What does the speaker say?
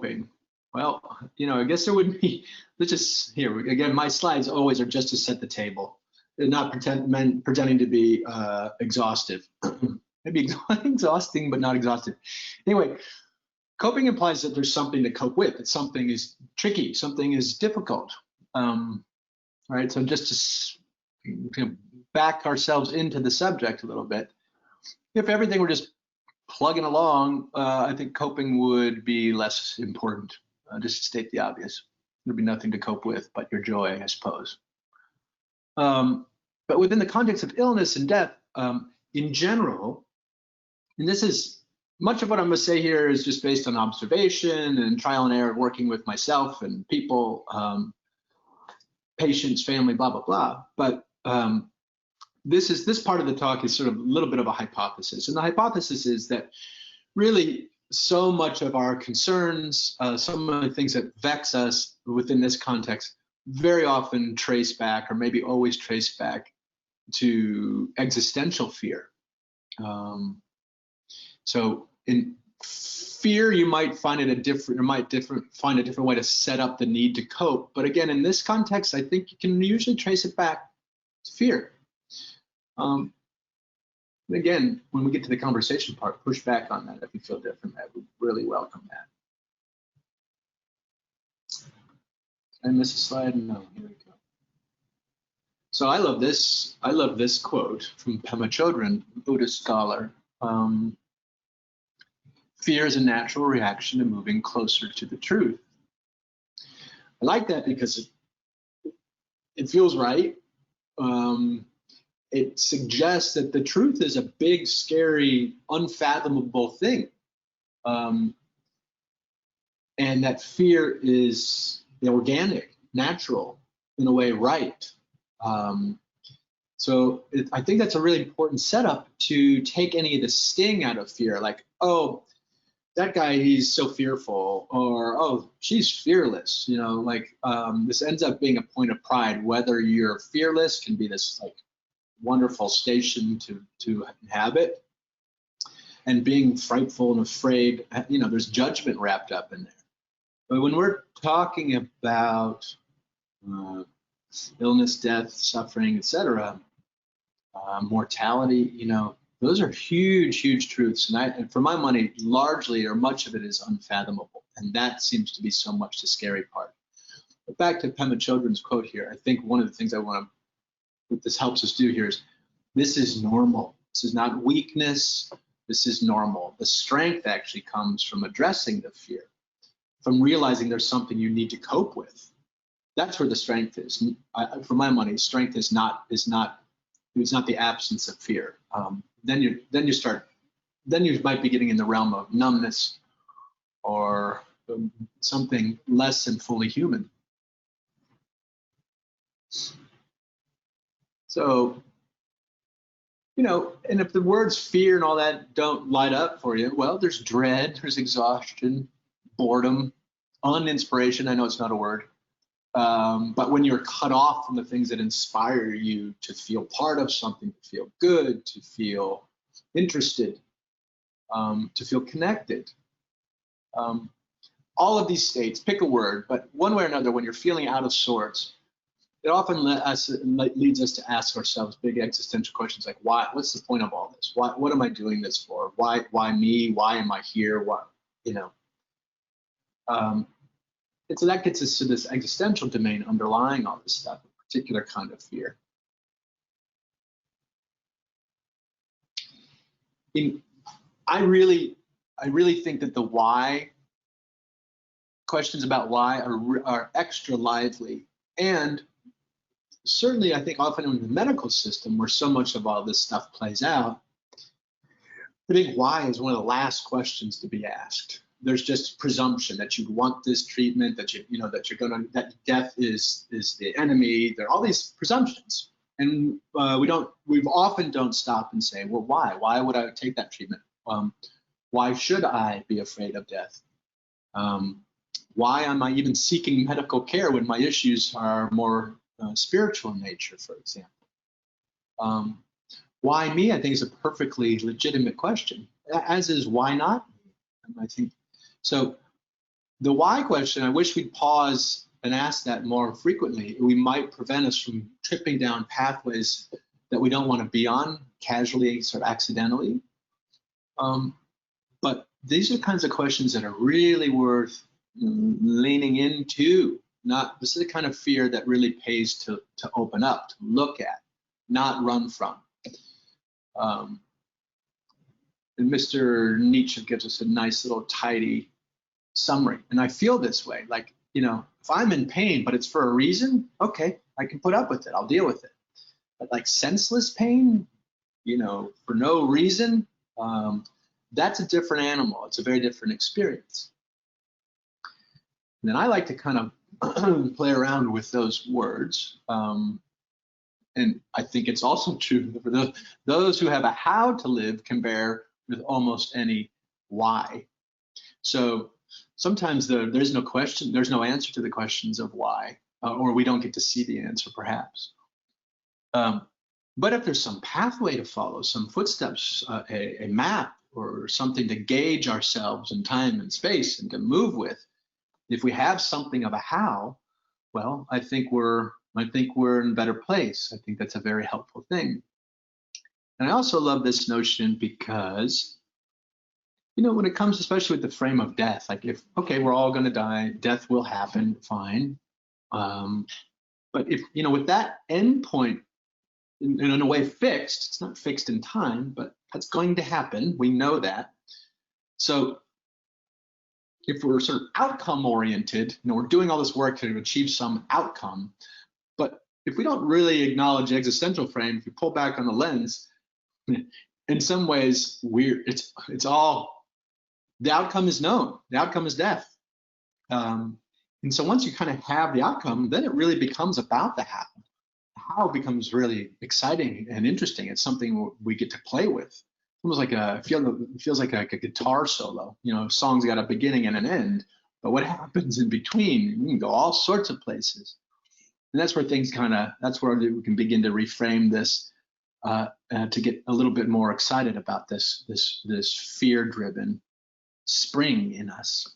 coping. Well, I guess there would be, let's just, here, again, my slides always are just to set the table. They're not pretending to be exhaustive. Maybe exhausting, but not exhaustive. Anyway, coping implies that there's something to cope with, that something is tricky, something is difficult. Right, so just to back ourselves into the subject a little bit, if everything were just plugging along, I think coping would be less important. Just to state the obvious, there'd be nothing to cope with but your joy, I suppose. But within the context of illness and death, in general, and this is much of what I'm going to say here is just based on observation and trial and error, working with myself and people, patients, family, blah, blah, blah. But this part of the talk is sort of a little bit of a hypothesis. And the hypothesis is that really so much of our concerns, some of the things that vex us within this context very often trace back, or maybe always trace back, to existential fear. So in fear, you might find it find a different way to set up the need to cope. But again, in this context, I think you can usually trace it back to fear. Again, when we get to the conversation part, push back on that if you feel different. I would really welcome that. Did I miss a slide? No, here we go. So I love this quote from Pema Chodron, Buddhist scholar. Fear is a natural reaction to moving closer to the truth. I like that because it feels right. It suggests that the truth is a big, scary, unfathomable thing. And that fear is organic, natural, in a way, right. So I think that's a really important setup to take any of the sting out of fear, like, oh, that guy, he's so fearful, or, oh, she's fearless. This ends up being a point of pride. Whether you're fearless can be this like wonderful station to inhabit, and being frightful and afraid, there's judgment wrapped up in there. But when we're talking about illness, death, suffering, etc., mortality, those are huge, huge truths. And for my money, largely or much of it is unfathomable. And that seems to be so much the scary part. But back to Pema Chodron's quote here, I think one of the things what this helps us do here is, this is normal. This is not weakness. This is normal. The strength actually comes from addressing the fear, from realizing there's something you need to cope with. That's where the strength is. For my money, strength is not the absence of fear. Then you might be getting in the realm of numbness or something less than fully human. So, and if the words fear and all that don't light up for you, well, there's dread, there's exhaustion, boredom, uninspiration. I know it's not a word. But when you're cut off from the things that inspire you to feel part of something, to feel good, to feel interested, to feel connected, all of these states, pick a word, but one way or another, when you're feeling out of sorts, it often leads us to ask ourselves big existential questions like, why? What's the point of all this? What am I doing this for? Why me? Why am I here? And so that gets us to this existential domain underlying all this stuff, a particular kind of fear. I really think that the why, questions about why are extra lively. And certainly, I think often in the medical system, where so much of all this stuff plays out, I think why is one of the last questions to be asked. There's just presumption that you want this treatment, that that death is the enemy. There are all these presumptions, and we often don't stop and say, well, why? Why would I take that treatment? Why should I be afraid of death? Why am I even seeking medical care when my issues are more spiritual in nature, for example? Why me? I think is a perfectly legitimate question, as is why not me. I think so. The why question, I wish we'd pause and ask that more frequently. We might prevent us from tripping down pathways that we don't want to be on casually, sort of accidentally. But these are the kinds of questions that are really worth leaning into. This is the kind of fear that really pays to open up, to look at, not run from. And Mr. Nietzsche gives us a nice little tidy summary. And I feel this way, like, if I'm in pain, but it's for a reason, okay, I can put up with it, I'll deal with it. But like senseless pain, for no reason, that's a different animal. It's a very different experience. And then I like to kind of play around with those words. And I think it's also true for those who have a how to live can bear with almost any why. So sometimes there's no question, there's no answer to the questions of why, or we don't get to see the answer perhaps. But if there's some pathway to follow, some footsteps, a map or something to gauge ourselves in time and space and to move with, if we have something of a how, well, I think we're in a better place. I think that's a very helpful thing. And I also love this notion because, when it comes, especially with the frame of death, like okay, we're all going to die, death will happen, fine. But if, with that end point, in a way fixed, it's not fixed in time, but that's going to happen. We know that. So if we're sort of outcome oriented, we're doing all this work to achieve some outcome, but if we don't really acknowledge existential frame, if you pull back on the lens, in some ways it's all, the outcome is known, the outcome is death. And so once you kind of have the outcome, then it really becomes about the how. How becomes really exciting and interesting. It's something we get to play with. Almost like it feels like a guitar solo. Songs got a beginning and an end, but what happens in between? We can go all sorts of places, and that's where that's where we can begin to reframe this to get a little bit more excited about this fear-driven spring in us.